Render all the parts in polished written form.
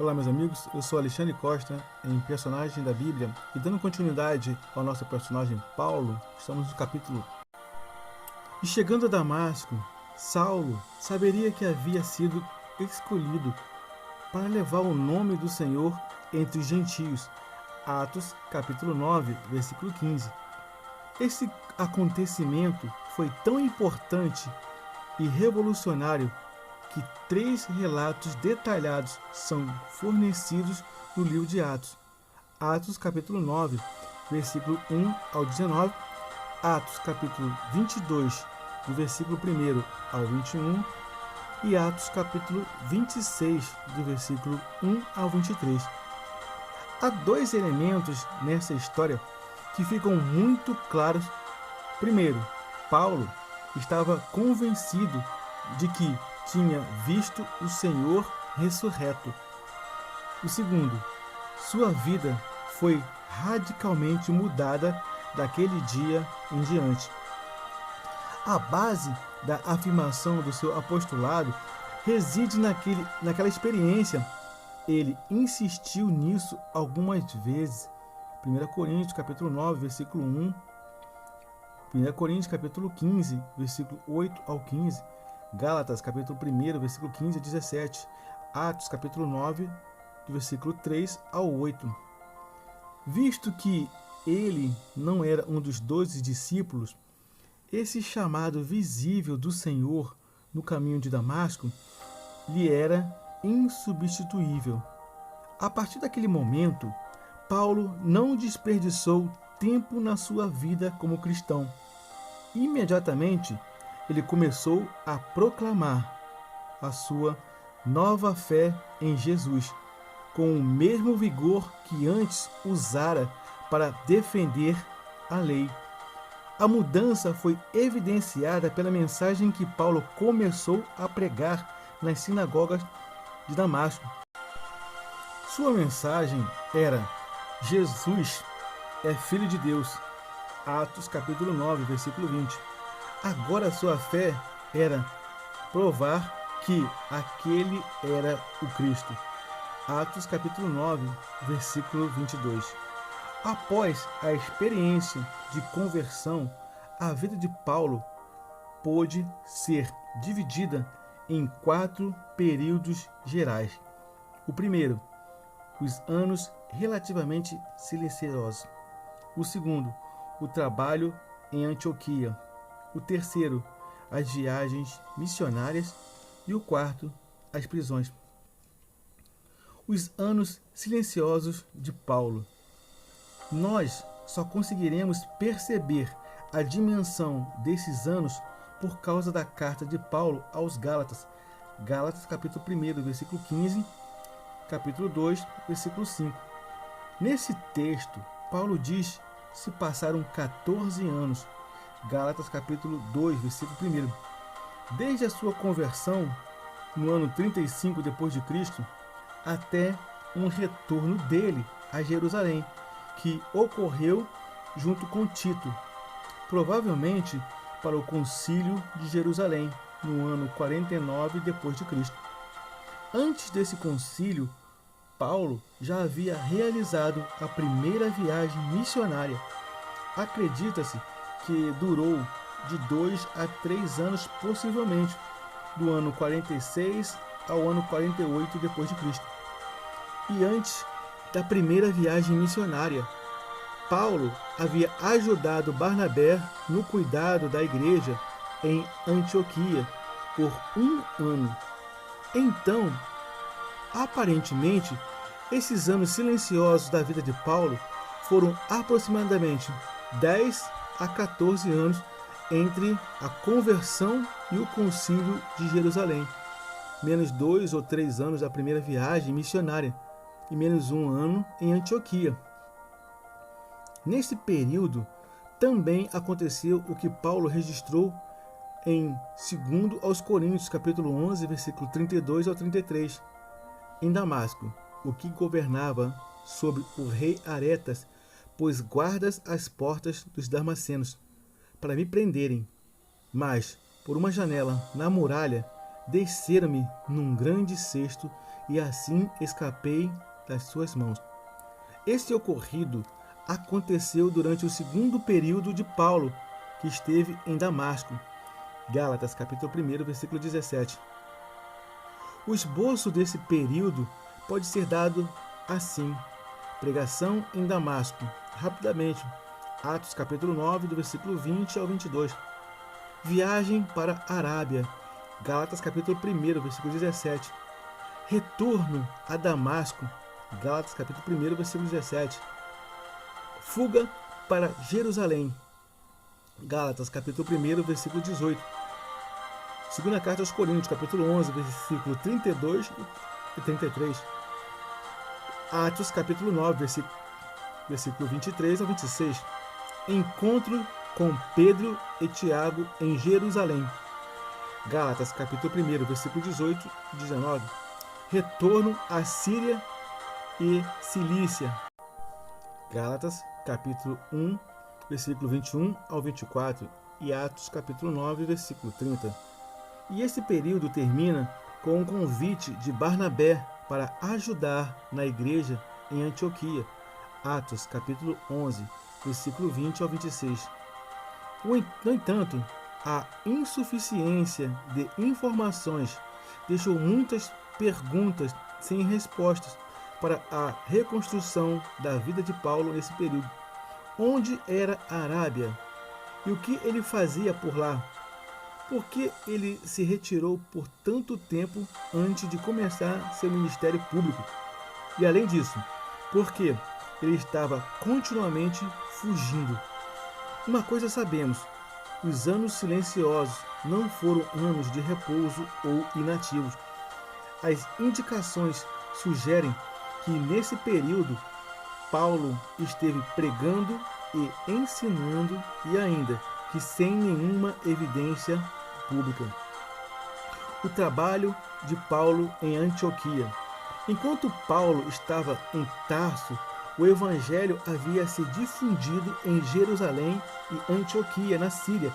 Olá, meus amigos, eu sou Alexandre Costa, em Personagem da Bíblia, e dando continuidade ao nosso personagem Paulo, estamos no capítulo. E chegando a Damasco, Saulo saberia que havia sido escolhido para levar o nome do Senhor entre os gentios. Atos, capítulo 9, versículo 15. Esse acontecimento foi tão importante e revolucionário que 3 relatos detalhados são fornecidos no livro de Atos. Atos capítulo 9, versículo 1 ao 19, Atos capítulo 22, do versículo 1 ao 21 e Atos capítulo 26, do versículo 1 ao 23. Há 2 elementos nessa história que ficam muito claros. Primeiro, Paulo estava convencido de que tinha visto o Senhor ressurreto. O segundo, sua vida foi radicalmente mudada daquele dia em diante. A base da afirmação do seu apostolado reside naquela experiência. Ele insistiu nisso algumas vezes. 1 Coríntios capítulo 9, versículo 1, 1 Coríntios capítulo 15, versículo 8 ao 15, Gálatas capítulo 1, versículo 15 a 17, Atos capítulo 9, do versículo 3 ao 8. Visto que ele não era um dos 12 discípulos, esse chamado visível do Senhor no caminho de Damasco lhe era insubstituível. A partir daquele momento, Paulo não desperdiçou tempo na sua vida como cristão. Imediatamente, ele começou a proclamar a sua nova fé em Jesus, com o mesmo vigor que antes usara para defender a lei. A mudança foi evidenciada pela mensagem que Paulo começou a pregar nas sinagogas de Damasco. Sua mensagem era: Jesus é Filho de Deus. Atos capítulo 9, versículo 20. Agora sua fé era provar que aquele era o Cristo. Atos capítulo 9, versículo 22. Após a experiência de conversão, a vida de Paulo pôde ser dividida em 4 períodos gerais. O primeiro, os anos relativamente silenciosos. O segundo, o trabalho em Antioquia. O terceiro, as viagens missionárias. E o quarto, as prisões. Os anos silenciosos de Paulo. Nós só conseguiremos perceber a dimensão desses anos por causa da carta de Paulo aos Gálatas. Gálatas capítulo 1, versículo 15, capítulo 2, versículo 5. Nesse texto, Paulo diz: se passaram 14 anos. Gálatas capítulo 2, versículo 1. Desde a sua conversão, no ano 35 depois de Cristo, até um retorno dele a Jerusalém, que ocorreu junto com Tito, provavelmente para o Concílio de Jerusalém, no ano 49 depois de Cristo. Antes desse concílio, Paulo já havia realizado a primeira viagem missionária. Acredita-se que durou de 2 a 3 anos, possivelmente, do ano 46 ao ano 48 depois de Cristo. E antes da primeira viagem missionária, Paulo havia ajudado Barnabé no cuidado da igreja em Antioquia por 1 ano. Então, aparentemente, esses anos silenciosos da vida de Paulo foram aproximadamente 10 a 14 anos entre a conversão e o concílio de Jerusalém, menos 2 ou 3 anos da primeira viagem missionária e menos 1 ano em Antioquia. Nesse período, também aconteceu o que Paulo registrou em 2 aos Coríntios, capítulo 11, versículo 32 ao 33. Em Damasco, o que governava sobre o rei Aretas pôs guardas às portas dos damascenos, para me prenderem. Mas, por uma janela na muralha, desceram-me num grande cesto e assim escapei das suas mãos. Esse ocorrido aconteceu durante o segundo período de Paulo, que esteve em Damasco. Gálatas, capítulo 1, versículo 17. O esboço desse período pode ser dado assim: pregação em Damasco, rapidamente, Atos capítulo 9, do versículo 20 ao 22. Viagem para a Arábia, Gálatas capítulo 1, versículo 17. Retorno a Damasco, Gálatas capítulo 1, versículo 17. Fuga para Jerusalém, Gálatas capítulo 1, versículo 18. Segunda carta aos Coríntios, capítulo 11, versículo 32 e 33. Atos, capítulo 9, versículo 23 a 26. Encontro com Pedro e Tiago em Jerusalém. Gálatas, capítulo 1, versículo 18 e 19. Retorno à Síria e Cilícia. Gálatas, capítulo 1, versículo 21 ao 24. E Atos, capítulo 9, versículo 30. E esse período termina com um convite de Barnabé para ajudar na igreja em Antioquia. Atos, capítulo 11, versículo 20 ao 26. No entanto, a insuficiência de informações deixou muitas perguntas sem respostas para a reconstrução da vida de Paulo nesse período. Onde era a Arábia? E o que ele fazia por lá? Por que ele se retirou por tanto tempo antes de começar seu ministério público? E além disso, por que ele estava continuamente fugindo? Uma coisa sabemos: os anos silenciosos não foram anos de repouso ou inativos. As indicações sugerem que nesse período Paulo esteve pregando e ensinando, e ainda que sem nenhuma evidência pública. O trabalho de Paulo em Antioquia. Enquanto Paulo estava em Tarso, o evangelho havia se difundido em Jerusalém e Antioquia, na Síria.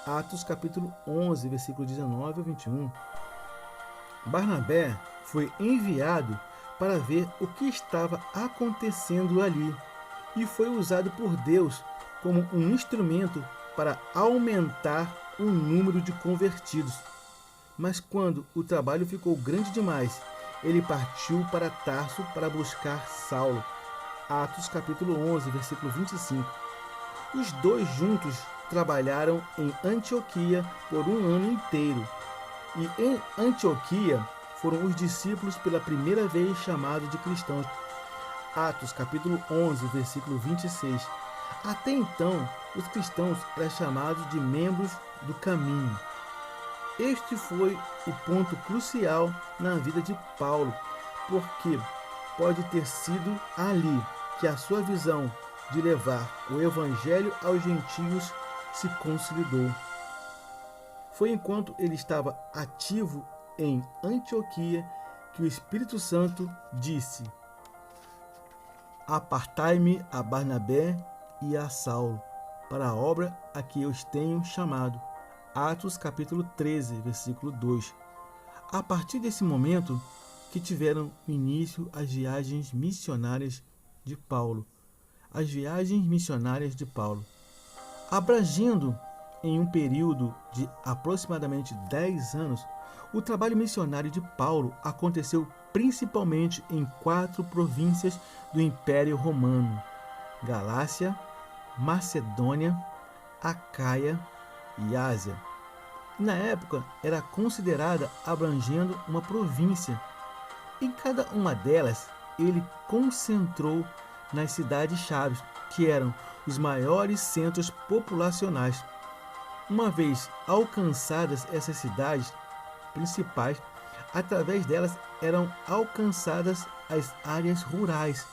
Atos capítulo 11, versículo 19 a 21. Barnabé foi enviado para ver o que estava acontecendo ali e foi usado por Deus como um instrumento para aumentar o número de convertidos. Mas quando o trabalho ficou grande demais, ele partiu para Tarso para buscar Saulo. Atos capítulo 11, versículo 25. Os dois juntos trabalharam em Antioquia por um ano inteiro. E em Antioquia foram os discípulos pela primeira vez chamados de cristãos. Atos capítulo 11, versículo 26. Até então, os cristãos eram chamados de membros do caminho. Este foi o ponto crucial na vida de Paulo, porque pode ter sido ali que a sua visão de levar o evangelho aos gentios se consolidou. Foi enquanto ele estava ativo em Antioquia que o Espírito Santo disse: apartai-me a Barnabé e a Saulo para a obra a que eu os tenho chamado. Atos capítulo 13, versículo 2. A partir desse momento que tiveram início as viagens missionárias de Paulo. As viagens missionárias de Paulo, abrangendo em um período de aproximadamente 10 anos, o trabalho missionário de Paulo aconteceu principalmente em 4 províncias do Império Romano: Galácia, Macedônia, Acaia e Ásia. Na época, era considerada abrangendo uma província. Em cada uma delas, ele concentrou nas cidades-chave, que eram os maiores centros populacionais. Uma vez alcançadas essas cidades principais, através delas eram alcançadas as áreas rurais,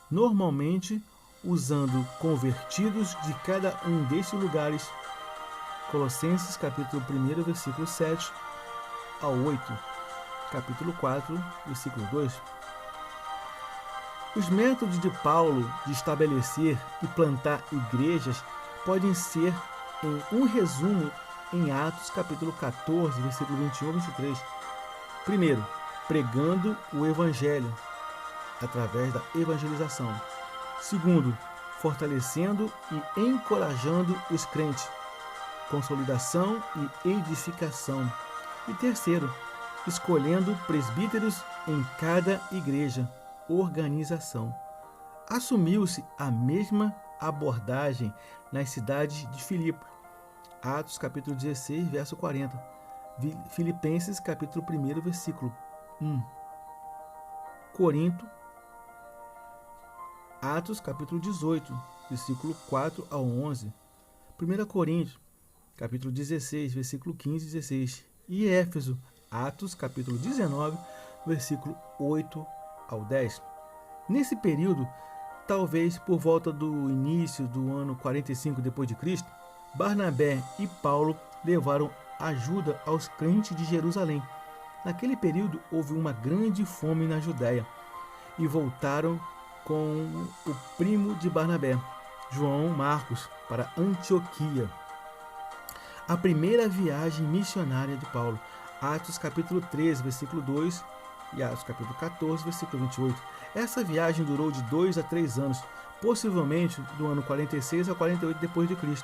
normalmente usando convertidos de cada um desses lugares. Colossenses capítulo 1, versículo 7 ao 8, capítulo 4, versículo 2. Os métodos de Paulo de estabelecer e plantar igrejas podem ser em um resumo em Atos capítulo 14, versículo 21 a 23. Primeiro, pregando o evangelho através da evangelização. Segundo, fortalecendo e encorajando os crentes, consolidação e edificação. E terceiro, escolhendo presbíteros em cada igreja, organização. Assumiu-se a mesma abordagem nas cidades de Filipe, Atos capítulo 16, verso 40, Filipenses capítulo 1, versículo 1, Corinto, Atos capítulo 18, versículo 4 ao 11, 1 Coríntios capítulo 16, versículo 15 e 16, e Éfeso, Atos capítulo 19, versículo 8 ao 10. Nesse período, talvez por volta do início do ano 45 d.C., Barnabé e Paulo levaram ajuda aos crentes de Jerusalém. Naquele período houve uma grande fome na Judéia e voltaram com o primo de Barnabé, João Marcos, para Antioquia. A primeira viagem missionária de Paulo, Atos capítulo 13, versículo 2 e Atos capítulo 14, versículo 28. Essa viagem durou de 2 a 3 anos, possivelmente do ano 46 a 48 d.C.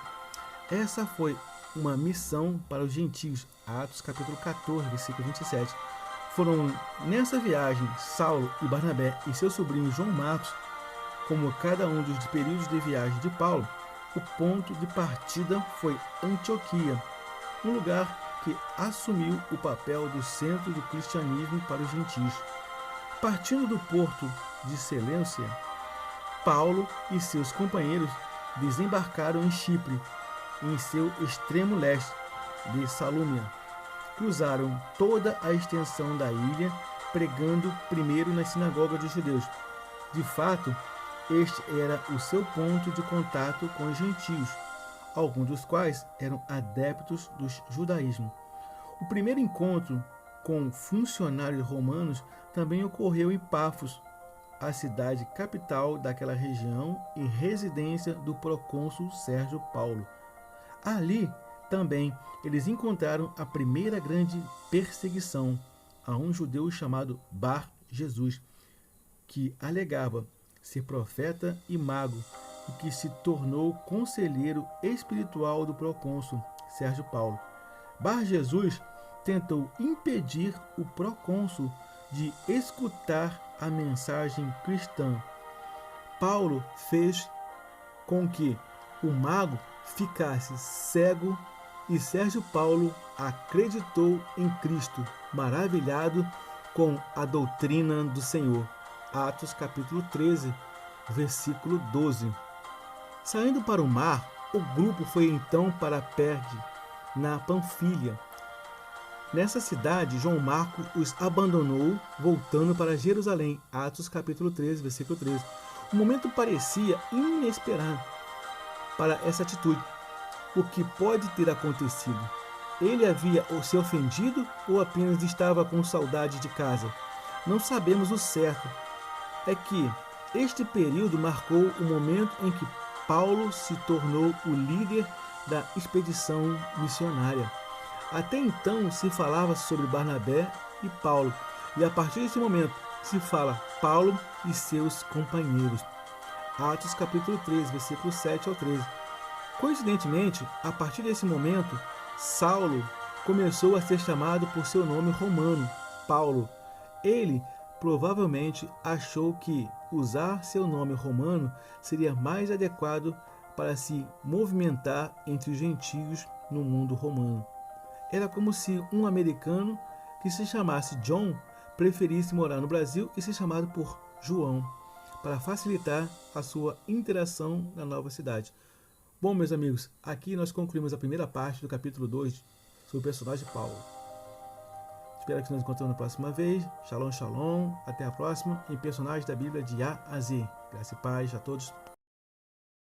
Essa foi uma missão para os gentios, Atos capítulo 14, versículo 27. Foram nessa viagem Saulo e Barnabé e seu sobrinho João Marcos, como cada um dos períodos de viagem de Paulo. O ponto de partida foi Antioquia, um lugar que assumiu o papel do centro do cristianismo para os gentios. Partindo do porto de Seleucia, Paulo e seus companheiros desembarcaram em Chipre, em seu extremo leste de Salúmia. Cruzaram toda a extensão da ilha, pregando primeiro nas sinagogas dos judeus. De fato, este era o seu ponto de contato com os gentios, alguns dos quais eram adeptos do judaísmo. O primeiro encontro com funcionários romanos também ocorreu em Pafos, a cidade capital daquela região e residência do procônsul Sérgio Paulo. Ali também eles encontraram a primeira grande perseguição a um judeu chamado Bar Jesus, que alegava ser profeta e mago e que se tornou conselheiro espiritual do procônsul Sérgio Paulo. Bar Jesus tentou impedir o procônsul de escutar a mensagem cristã. Paulo fez com que o mago ficasse cego e Sérgio Paulo acreditou em Cristo, maravilhado com a doutrina do Senhor. Atos capítulo 13, versículo 12. Saindo para o mar, o grupo foi então para Perge, na Panfilha. Nessa cidade, João Marcos os abandonou, voltando para Jerusalém. Atos capítulo 13, versículo 13. O momento parecia inesperado para essa atitude. O que pode ter acontecido? Ele havia se ofendido ou apenas estava com saudade de casa? Não sabemos o certo. É que este período marcou o momento em que Paulo se tornou o líder da expedição missionária. Até então se falava sobre Barnabé e Paulo, e a partir desse momento se fala Paulo e seus companheiros. Atos capítulo 13, versículo 7 ao 13. Coincidentemente, a partir desse momento, Saulo começou a ser chamado por seu nome romano, Paulo. Ele provavelmente achou que usar seu nome romano seria mais adequado para se movimentar entre os gentios no mundo romano. Era como se um americano que se chamasse John preferisse morar no Brasil e ser chamado por João, para facilitar a sua interação na nova cidade. Bom, meus amigos, aqui nós concluímos a primeira parte do capítulo 2 sobre o personagem Paulo. Espero que nos encontremos na próxima vez. Shalom, shalom. Até a próxima em Personagens da Bíblia de A a Z. Graça e paz a todos.